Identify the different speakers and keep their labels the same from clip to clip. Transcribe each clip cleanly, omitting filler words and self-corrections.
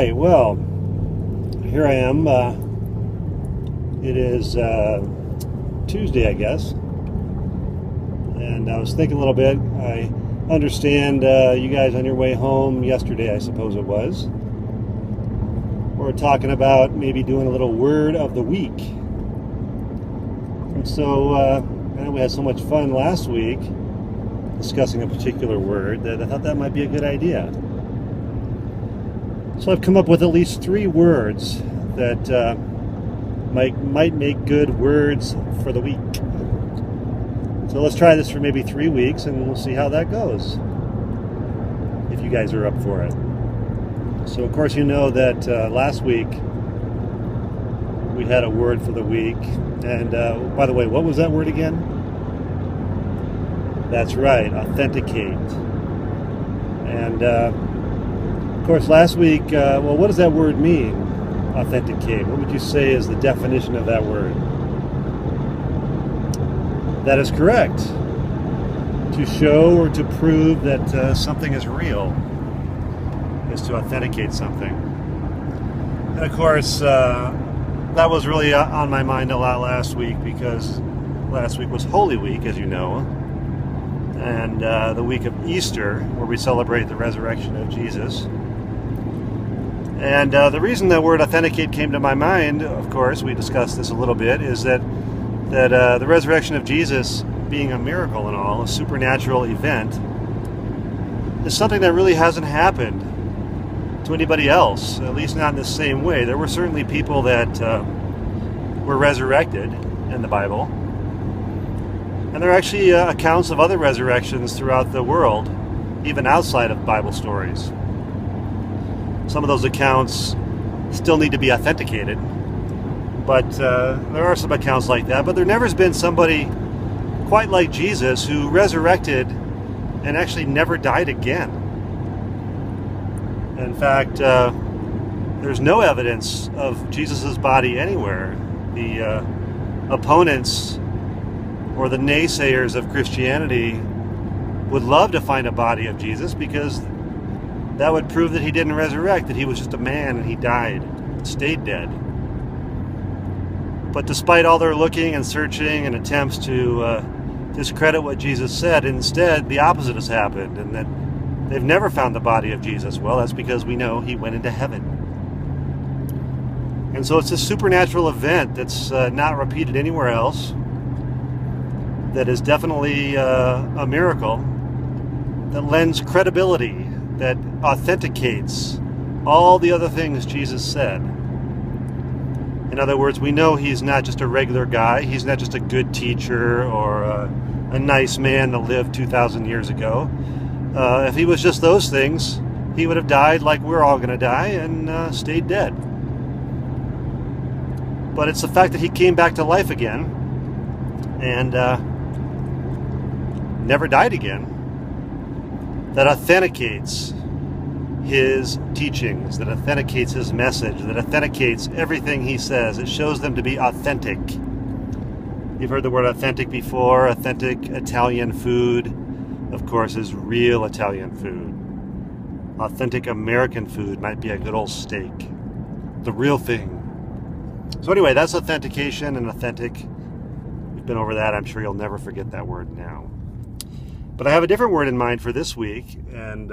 Speaker 1: right, well, here I am. It is Tuesday, I guess, and I was thinking a little bit. I understand you guys on your way home yesterday, I suppose it was. We're talking about maybe doing a little word of the week. And so we had so much fun last week discussing a particular word that I thought that might be a good idea. So I've come up with at least 3 words that might make good words for the week. So let's try this for maybe 3 weeks and we'll see how that goes, if you guys are up for it. So of course you know that last week we had a word for the week. And by the way, what was that word again? That's right, authenticate. And of course, last week, well, what does that word mean, authenticate? What would you say is the definition of that word? That is correct. To show or to prove that something is real is to authenticate something. And of course, that was really on my mind a lot last week because last week was Holy Week, as you know, and the week of Easter, where we celebrate the resurrection of Jesus. And the reason that word authenticate came to my mind, of course, we discussed this a little bit, is that the resurrection of Jesus, being a miracle and all, a supernatural event, is something that really hasn't happened to anybody else, at least not in the same way. There were certainly people that were resurrected in the Bible, and there are actually accounts of other resurrections throughout the world, even outside of Bible stories. Some of those accounts still need to be authenticated, but there are some accounts like that. But there never has been somebody quite like Jesus who resurrected and actually never died again. In fact, there's no evidence of Jesus' body anywhere. The opponents or the naysayers of Christianity would love to find a body of Jesus because that would prove that he didn't resurrect, that he was just a man and he died, stayed dead. But despite all their looking and searching and attempts to discredit what Jesus said, instead the opposite has happened, and that they've never found the body of Jesus. Well, that's because we know he went into heaven. And so it's a supernatural event that's not repeated anywhere else, that is definitely a miracle, that lends credibility, that authenticates all the other things Jesus said. In other words, we know he's not just a regular guy, he's not just a good teacher or a nice man that lived 2,000 years ago. If he was just those things, he would have died like we're all going to die and stayed dead. But it's the fact that he came back to life again and never died again that authenticates his teachings, that authenticates his message, that authenticates everything he says. It shows them to be authentic. You've heard the word authentic before. Authentic Italian food, of course, is real Italian food. Authentic American food might be a good old steak. The real thing. So anyway, that's authentication and authentic. We've been over that. I'm sure you'll never forget that word now. But I have a different word in mind for this week, and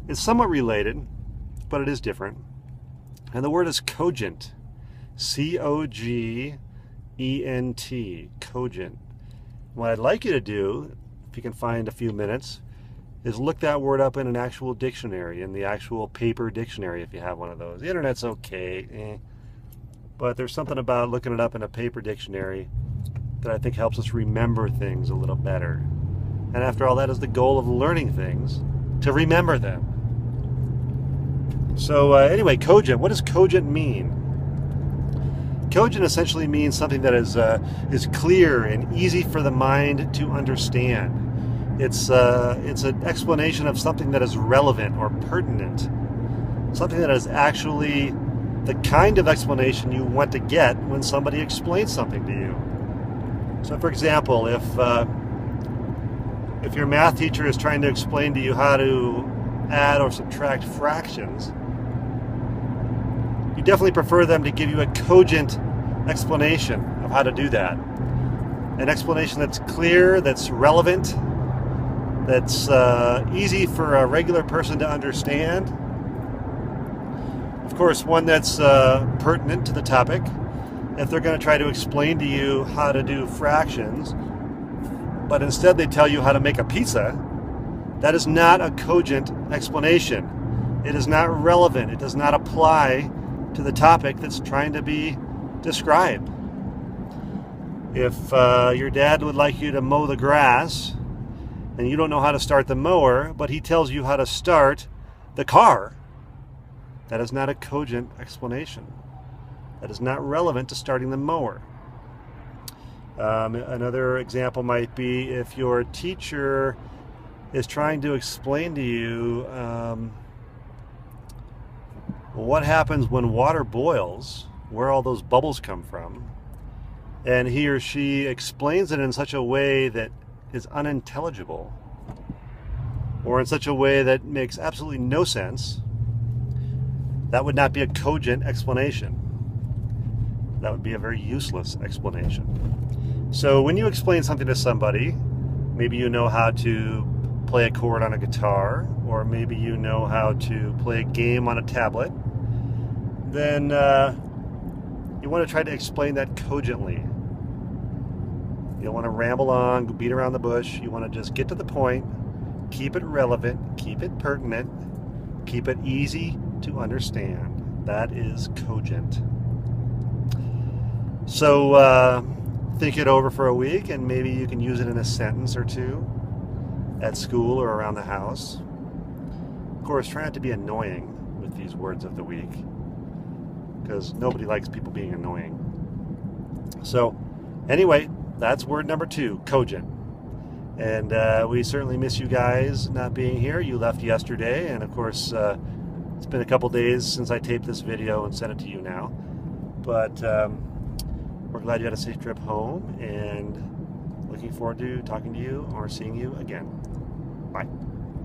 Speaker 1: it's somewhat related, but it is different. And the word is cogent. C-O-G-E-N-T. Cogent. What I'd like you to do, if you can find a few minutes, is look that word up in an actual dictionary, in the actual paper dictionary if you have one of those. The internet's okay, but there's something about looking it up in a paper dictionary that I think helps us remember things a little better. And after all, that is the goal of learning things, to remember them. So anyway, cogent. What does cogent mean? Cogent essentially means something that is clear and easy for the mind to understand. It's an explanation of something that is relevant or pertinent, something that is actually the kind of explanation you want to get when somebody explains something to you. So, for example, if your math teacher is trying to explain to you how to add or subtract fractions, definitely prefer them to give you a cogent explanation of how to do that. An explanation that's clear, that's relevant, that's easy for a regular person to understand. Of course, one that's pertinent to the topic. If they're going to try to explain to you how to do fractions, but instead they tell you how to make a pizza, that is not a cogent explanation. It is not relevant. It does not apply to the topic that's trying to be described. If your dad would like you to mow the grass and you don't know how to start the mower, but he tells you how to start the car, that is not a cogent explanation. That is not relevant to starting the mower. Another example might be if your teacher is trying to explain to you what happens when water boils, where all those bubbles come from, and he or she explains it in such a way that is unintelligible, or in such a way that makes absolutely no sense, that would not be a cogent explanation. That would be a very useless explanation. So when you explain something to somebody, maybe you know how to play a chord on a guitar, or maybe you know how to play a game on a tablet, then you want to try to explain that cogently. You don't want to ramble on, beat around the bush. You want to just get to the point, keep it relevant, keep it pertinent, keep it easy to understand. That is cogent. So think it over for a week, and maybe you can use it in a sentence or two at school or around the house. Of course, try not to be annoying with these words of the week, because nobody likes people being annoying. So anyway, that's word number 2, cogent. And we certainly miss you guys not being here. You left yesterday, and of course it's been a couple days since I taped this video and sent it to you now. But we're glad you had a safe trip home, and looking forward to talking to you or seeing you again. Bye.